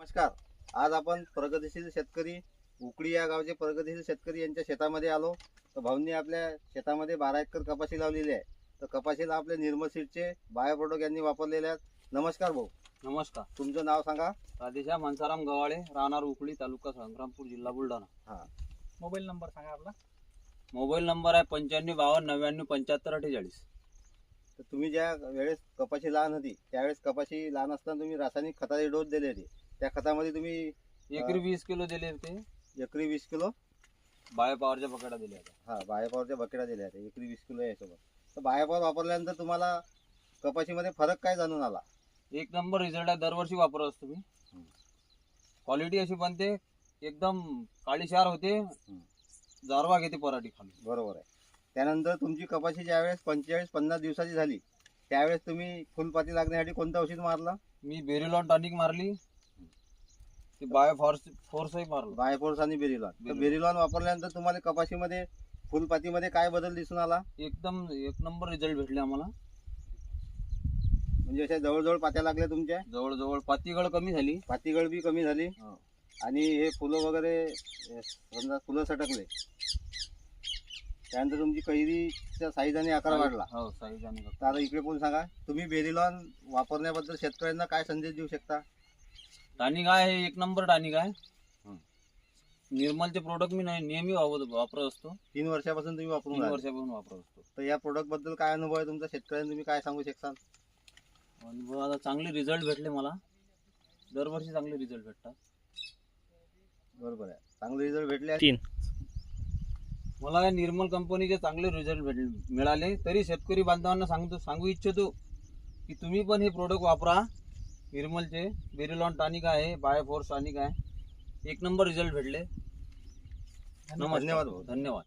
नमस्कार. आज आपण प्रगतिशील शेतकरी उकडी या गावचे प्रगतिशील शेतकरी यांच्या शेतामध्ये आलो. तर भाऊंनी आपल्या शेतामध्ये 12 एकर कपाशी लावलेली आहे. तर कपाशीला आपले निर्मल सीडचे बायो प्रोडक्ट यांनी वापरलेले आहेत. नमस्कार भाऊ. नमस्कार. तुमचं नाव सांगा. राधेश्याम मनसाराम गवाळे, राहणार उकळी, तालुका संग्रामपूर, जिल्हा बुलढाणा. हा, मोबाईल नंबर सांगा आपला. मोबाईल नंबर आहे 9552994548. तर तुम्ही ज्या वेळेस कपाशी लहान होती त्यावेळेस कपाशी लहान असताना तुम्ही रासायनिक खताचे डोस दिले होते. त्या खतामध्ये तुम्ही एकरी 20 किलो दिले होते. एकरी 20 किलो बायो पॉवरच्या बकेटा दिल्या होत्या. हा बायोपॉवरच्या बकेटा दिल्या होत्या. एकरी 20 किलो यासोबत. तर बायोपॉवर वापरल्यानंतर तुम्हाला कपाशीमध्ये फरक काय जाणून आला? एक नंबर रिझल्ट आहे. दरवर्षी वापरत असतो मी. क्वालिटी अशी बनते, एकदम काळीशार होते, जारवा घेते पराठी खाली. बरोबर आहे. त्यानंतर तुमची कपाशी ज्यावेळेस 45-50 दिवसाची झाली त्यावेळेस तुम्ही फुलपाती लागण्यासाठी कोणतं औषध मारलं? मी बेरिलॉन टॉनिक मारली, ते बायो फोर्सही मारलं. बायोफोर्स आणि बेरिलॉन. तर बेरिलॉन वापरल्यानंतर तुम्हाला कपाशीमध्ये फुलपातीमध्ये काय बदल दिसून आला? एकदम एक नंबर रिझल्ट भेटले आम्हाला. म्हणजे अशा जवळजवळ पात्या लागल्या तुमच्या, जवळजवळ पातीगळ कमी झाली. पातीगळ बी कमी झाली हो. आणि हे फुलं वगैरे समजा फुलं सटकले. त्यानंतर तुमची कैरीचा साईज आणि आकार वाढला. हो, साईज आणि तर आता इकडे पण सांगा, तुम्ही बेरिलॉन वापरण्याबद्दल शेतकऱ्यांना काय संदेश देऊ शकता? टॉनिक आहे, हे एक नंबर टॉनिक आहे. निर्मलचे प्रोडक्ट मी नेहमी वापरत असतो. 3 वर्षापासून तुम्ही वापरून 3 राहिले. वर्षापासून वापरत असतो. तर या प्रोडक्ट बद्दल काय अनुभव आहे तुमचा? शेतकऱ्यांना तुम्ही काय सांगू शकता? अनुभव आता चांगले रिझल्ट भेटले मला. दरवर्षी चांगले रिझल्ट भेटतात. बरोबर आहे. चांगले रिझल्ट भेटले. मला या निर्मल कंपनीचे चांगले रिझल्ट मिळाले. तरी शेतकरी बांधवांना सांगू इच्छितो की तुम्ही पण हे प्रोडक्ट वापरा. निर्मलचे बेरिलॉन टॉनिक आहे, बायोफोर्स टॉनिक आहे. एक नंबर रिझल्ट भेटले. धन्यवाद भाऊ. धन्यवाद.